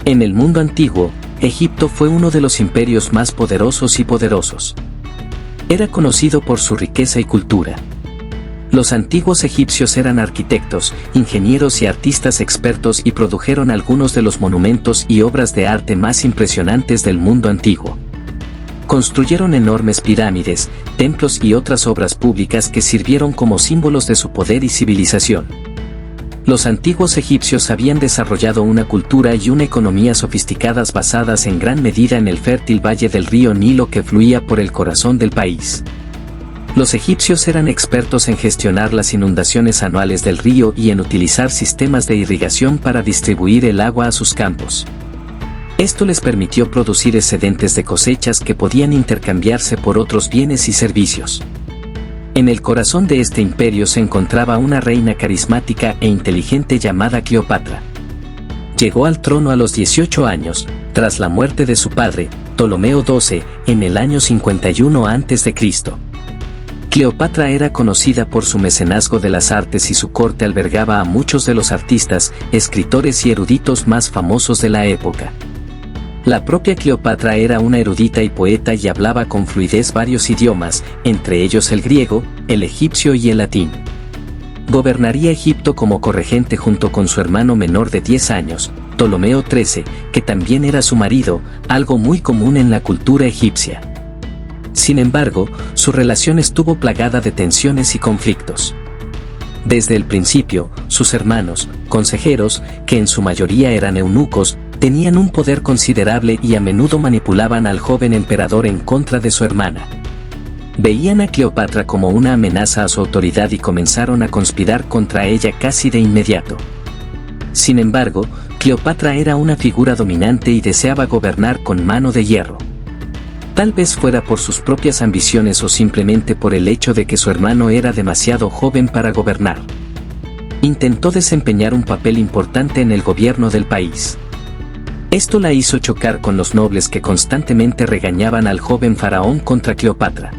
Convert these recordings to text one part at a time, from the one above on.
En el mundo antiguo, Egipto fue uno de los imperios más poderosos y poderosos. Era conocido por su riqueza y cultura. Los antiguos egipcios eran arquitectos, ingenieros y artistas expertos y produjeron algunos de los monumentos y obras de arte más impresionantes del mundo antiguo. Construyeron enormes pirámides, templos y otras obras públicas que sirvieron como símbolos de su poder y civilización. Los antiguos egipcios habían desarrollado una cultura y una economía sofisticadas basadas en gran medida en el fértil valle del río Nilo que fluía por el corazón del país. Los egipcios eran expertos en gestionar las inundaciones anuales del río y en utilizar sistemas de irrigación para distribuir el agua a sus campos. Esto les permitió producir excedentes de cosechas que podían intercambiarse por otros bienes y servicios. En el corazón de este imperio se encontraba una reina carismática e inteligente llamada Cleopatra. Llegó al trono a los 18 años, tras la muerte de su padre, Ptolomeo XII, en el año 51 a.C. Cleopatra era conocida por su mecenazgo de las artes y su corte albergaba a muchos de los artistas, escritores y eruditos más famosos de la época. La propia Cleopatra era una erudita y poeta y hablaba con fluidez varios idiomas, entre ellos el griego, el egipcio y el latín. Gobernaría Egipto como corregente junto con su hermano menor de 10 años, Ptolomeo XIII, que también era su marido, algo muy común en la cultura egipcia. Sin embargo, su relación estuvo plagada de tensiones y conflictos. Desde el principio, sus hermanos, consejeros, que en su mayoría eran eunucos, tenían un poder considerable y a menudo manipulaban al joven emperador en contra de su hermana. Veían a Cleopatra como una amenaza a su autoridad y comenzaron a conspirar contra ella casi de inmediato. Sin embargo, Cleopatra era una figura dominante y deseaba gobernar con mano de hierro. Tal vez fuera por sus propias ambiciones o simplemente por el hecho de que su hermano era demasiado joven para gobernar. Intentó desempeñar un papel importante en el gobierno del país. Esto la hizo chocar con los nobles que constantemente regañaban al joven faraón contra Cleopatra.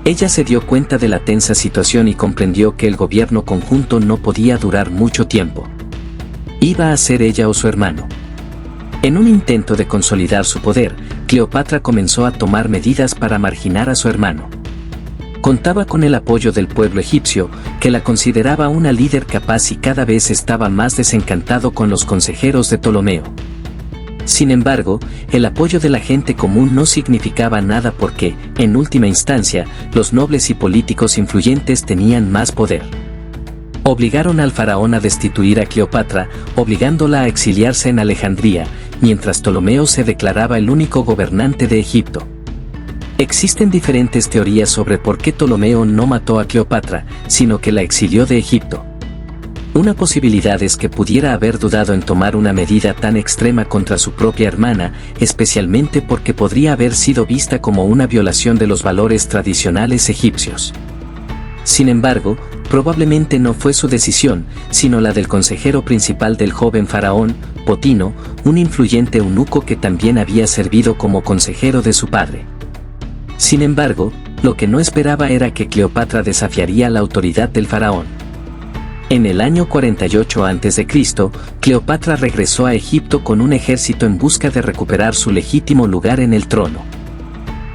Ella se dio cuenta de la tensa situación y comprendió que el gobierno conjunto no podía durar mucho tiempo. Iba a ser ella o su hermano. En un intento de consolidar su poder, Cleopatra comenzó a tomar medidas para marginar a su hermano. Contaba con el apoyo del pueblo egipcio, que la consideraba una líder capaz y cada vez estaba más desencantado con los consejeros de Ptolomeo. Sin embargo, el apoyo de la gente común no significaba nada porque, en última instancia, los nobles y políticos influyentes tenían más poder. Obligaron al faraón a destituir a Cleopatra, obligándola a exiliarse en Alejandría, mientras Ptolomeo se declaraba el único gobernante de Egipto. Existen diferentes teorías sobre por qué Ptolomeo no mató a Cleopatra, sino que la exilió de Egipto. Una posibilidad es que pudiera haber dudado en tomar una medida tan extrema contra su propia hermana, especialmente porque podría haber sido vista como una violación de los valores tradicionales egipcios. Sin embargo, probablemente no fue su decisión, sino la del consejero principal del joven faraón, Potino, un influyente eunuco que también había servido como consejero de su padre. Sin embargo, lo que no esperaba era que Cleopatra desafiaría la autoridad del faraón. En el año 48 a.C., Cleopatra regresó a Egipto con un ejército en busca de recuperar su legítimo lugar en el trono.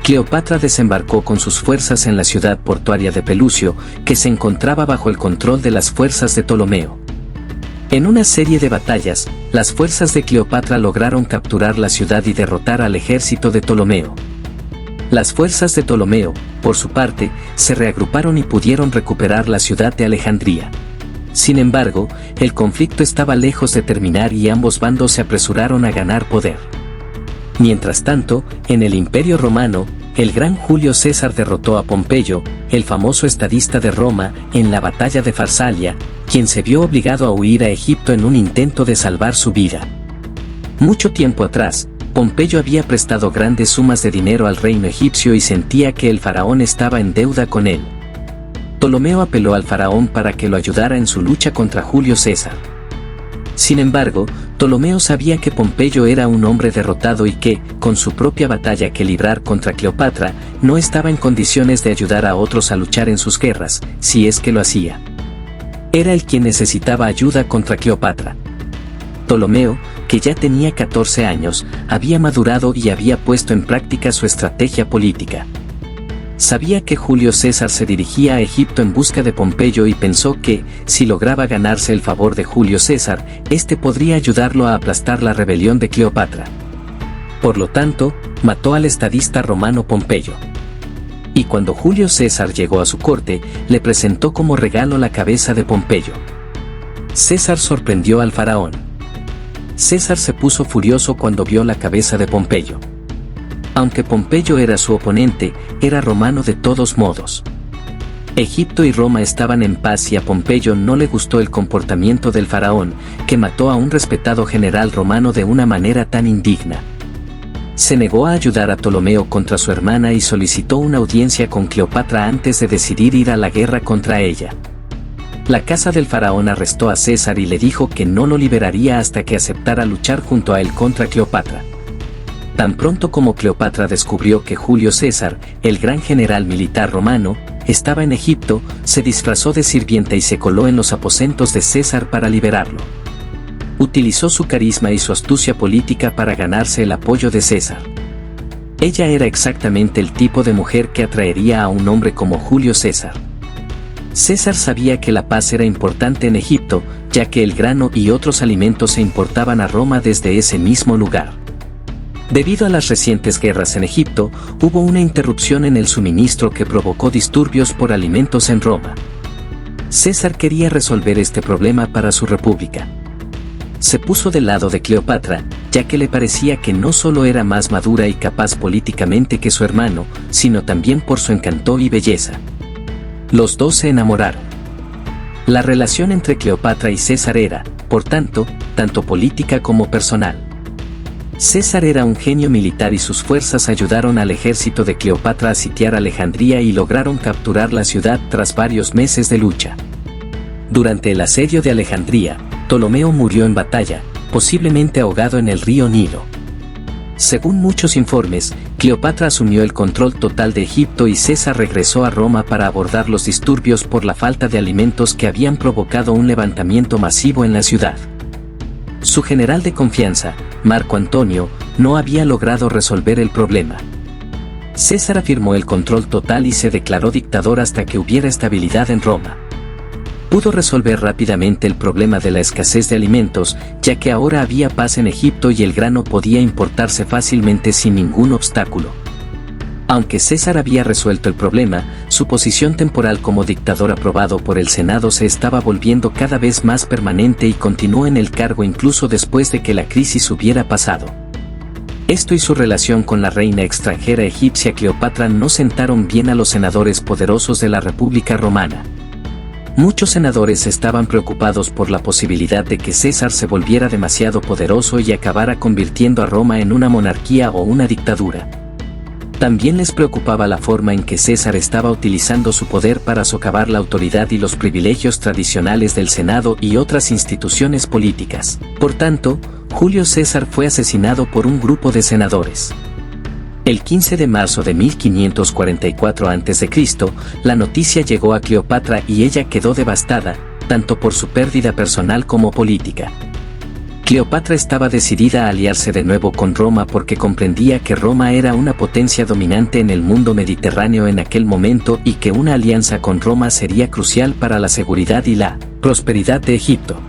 Cleopatra desembarcó con sus fuerzas en la ciudad portuaria de Pelucio, que se encontraba bajo el control de las fuerzas de Ptolomeo. En una serie de batallas, las fuerzas de Cleopatra lograron capturar la ciudad y derrotar al ejército de Ptolomeo. Las fuerzas de Ptolomeo, por su parte, se reagruparon y pudieron recuperar la ciudad de Alejandría. Sin embargo, el conflicto estaba lejos de terminar y ambos bandos se apresuraron a ganar poder. Mientras tanto, en el Imperio Romano, el gran Julio César derrotó a Pompeyo, el famoso estadista de Roma, en la batalla de Farsalia, quien se vio obligado a huir a Egipto en un intento de salvar su vida. Mucho tiempo atrás, Pompeyo había prestado grandes sumas de dinero al reino egipcio y sentía que el faraón estaba en deuda con él. Ptolomeo apeló al faraón para que lo ayudara en su lucha contra Julio César. Sin embargo, Ptolomeo sabía que Pompeyo era un hombre derrotado y que, con su propia batalla que librar contra Cleopatra, no estaba en condiciones de ayudar a otros a luchar en sus guerras, si es que lo hacía. Era él quien necesitaba ayuda contra Cleopatra. Ptolomeo, que ya tenía 14 años, había madurado y había puesto en práctica su estrategia política. Sabía que Julio César se dirigía a Egipto en busca de Pompeyo y pensó que, si lograba ganarse el favor de Julio César, este podría ayudarlo a aplastar la rebelión de Cleopatra. Por lo tanto, mató al estadista romano Pompeyo. Y cuando Julio César llegó a su corte, le presentó como regalo la cabeza de Pompeyo. César sorprendió al faraón. César se puso furioso cuando vio la cabeza de Pompeyo. Aunque Pompeyo era su oponente, era romano de todos modos. Egipto y Roma estaban en paz y a Pompeyo no le gustó el comportamiento del faraón, que mató a un respetado general romano de una manera tan indigna. Se negó a ayudar a Ptolomeo contra su hermana y solicitó una audiencia con Cleopatra antes de decidir ir a la guerra contra ella. La casa del faraón arrestó a César y le dijo que no lo liberaría hasta que aceptara luchar junto a él contra Cleopatra. Tan pronto como Cleopatra descubrió que Julio César, el gran general militar romano, estaba en Egipto, se disfrazó de sirvienta y se coló en los aposentos de César para liberarlo. Utilizó su carisma y su astucia política para ganarse el apoyo de César. Ella era exactamente el tipo de mujer que atraería a un hombre como Julio César. César sabía que la paz era importante en Egipto, ya que el grano y otros alimentos se importaban a Roma desde ese mismo lugar. Debido a las recientes guerras en Egipto, hubo una interrupción en el suministro que provocó disturbios por alimentos en Roma. César quería resolver este problema para su república. Se puso del lado de Cleopatra, ya que le parecía que no solo era más madura y capaz políticamente que su hermano, sino también por su encanto y belleza. Los dos se enamoraron. La relación entre Cleopatra y César era, por tanto, tanto política como personal. César era un genio militar y sus fuerzas ayudaron al ejército de Cleopatra a sitiar Alejandría y lograron capturar la ciudad tras varios meses de lucha. Durante el asedio de Alejandría, Ptolomeo murió en batalla, posiblemente ahogado en el río Nilo. Según muchos informes, Cleopatra asumió el control total de Egipto y César regresó a Roma para abordar los disturbios por la falta de alimentos que habían provocado un levantamiento masivo en la ciudad. Su general de confianza, Marco Antonio, no había logrado resolver el problema. César afirmó el control total y se declaró dictador hasta que hubiera estabilidad en Roma. Pudo resolver rápidamente el problema de la escasez de alimentos, ya que ahora había paz en Egipto y el grano podía importarse fácilmente sin ningún obstáculo. Aunque César había resuelto el problema, su posición temporal como dictador aprobado por el Senado se estaba volviendo cada vez más permanente y continuó en el cargo incluso después de que la crisis hubiera pasado. Esto y su relación con la reina extranjera egipcia Cleopatra no sentaron bien a los senadores poderosos de la República Romana. Muchos senadores estaban preocupados por la posibilidad de que César se volviera demasiado poderoso y acabara convirtiendo a Roma en una monarquía o una dictadura. También les preocupaba la forma en que César estaba utilizando su poder para socavar la autoridad y los privilegios tradicionales del Senado y otras instituciones políticas. Por tanto, Julio César fue asesinado por un grupo de senadores. El 15 de marzo de 1544 a.C., la noticia llegó a Cleopatra y ella quedó devastada, tanto por su pérdida personal como política. Cleopatra estaba decidida a aliarse de nuevo con Roma porque comprendía que Roma era una potencia dominante en el mundo mediterráneo en aquel momento y que una alianza con Roma sería crucial para la seguridad y la prosperidad de Egipto.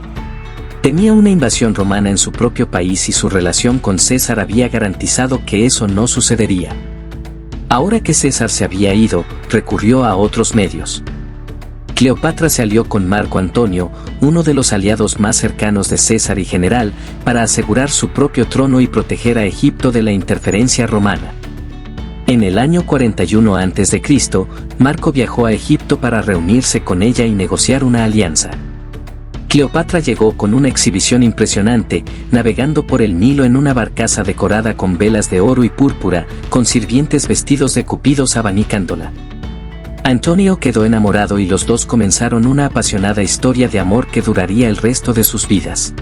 Temía una invasión romana en su propio país y su relación con César había garantizado que eso no sucedería. Ahora que César se había ido, recurrió a otros medios. Cleopatra se alió con Marco Antonio, uno de los aliados más cercanos de César y general, para asegurar su propio trono y proteger a Egipto de la interferencia romana. En el año 41 a.C., Marco viajó a Egipto para reunirse con ella y negociar una alianza. Cleopatra llegó con una exhibición impresionante, navegando por el Nilo en una barcaza decorada con velas de oro y púrpura, con sirvientes vestidos de cupidos abanicándola. Antonio quedó enamorado y los dos comenzaron una apasionada historia de amor que duraría el resto de sus vidas.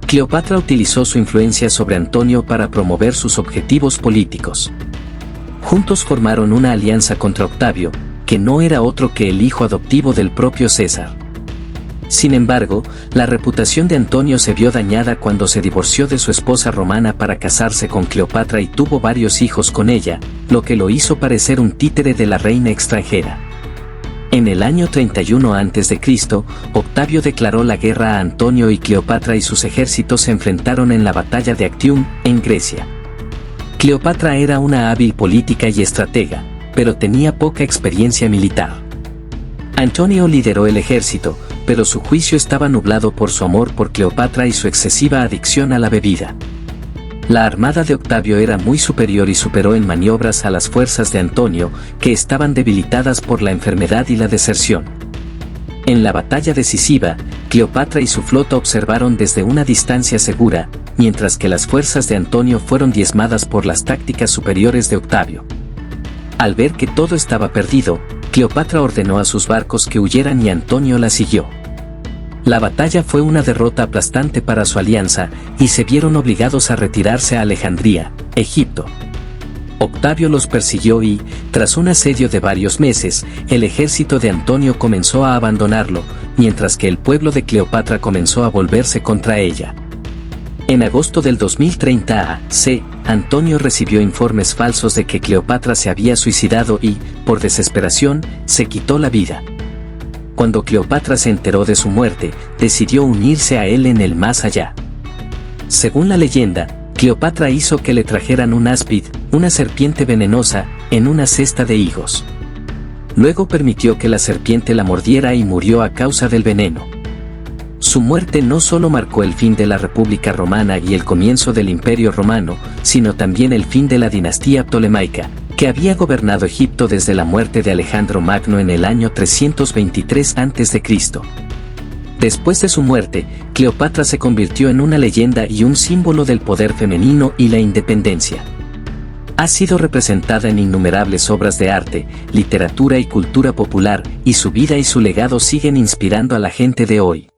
Cleopatra utilizó su influencia sobre Antonio para promover sus objetivos políticos. Juntos formaron una alianza contra Octavio, que no era otro que el hijo adoptivo del propio César. Sin embargo, la reputación de Antonio se vio dañada cuando se divorció de su esposa romana para casarse con Cleopatra y tuvo varios hijos con ella, lo que lo hizo parecer un títere de la reina extranjera. En el año 31 a.C., Octavio declaró la guerra a Antonio y Cleopatra y sus ejércitos se enfrentaron en la batalla de Actium, en Grecia. Cleopatra era una hábil política y estratega, pero tenía poca experiencia militar. Antonio lideró el ejército, pero su juicio estaba nublado por su amor por Cleopatra y su excesiva adicción a la bebida. La armada de Octavio era muy superior y superó en maniobras a las fuerzas de Antonio, que estaban debilitadas por la enfermedad y la deserción. En la batalla decisiva, Cleopatra y su flota observaron desde una distancia segura, mientras que las fuerzas de Antonio fueron diezmadas por las tácticas superiores de Octavio. Al ver que todo estaba perdido, Cleopatra ordenó a sus barcos que huyeran y Antonio la siguió. La batalla fue una derrota aplastante para su alianza, y se vieron obligados a retirarse a Alejandría, Egipto. Octavio los persiguió y, tras un asedio de varios meses, el ejército de Antonio comenzó a abandonarlo, mientras que el pueblo de Cleopatra comenzó a volverse contra ella. En agosto del 2030 a.C., Antonio recibió informes falsos de que Cleopatra se había suicidado y, por desesperación, se quitó la vida. Cuando Cleopatra se enteró de su muerte, decidió unirse a él en el más allá. Según la leyenda, Cleopatra hizo que le trajeran un áspid, una serpiente venenosa, en una cesta de higos. Luego permitió que la serpiente la mordiera y murió a causa del veneno. Su muerte no solo marcó el fin de la República Romana y el comienzo del Imperio Romano, sino también el fin de la dinastía ptolemaica, que había gobernado Egipto desde la muerte de Alejandro Magno en el año 323 a.C. Después de su muerte, Cleopatra se convirtió en una leyenda y un símbolo del poder femenino y la independencia. Ha sido representada en innumerables obras de arte, literatura y cultura popular, y su vida y su legado siguen inspirando a la gente de hoy.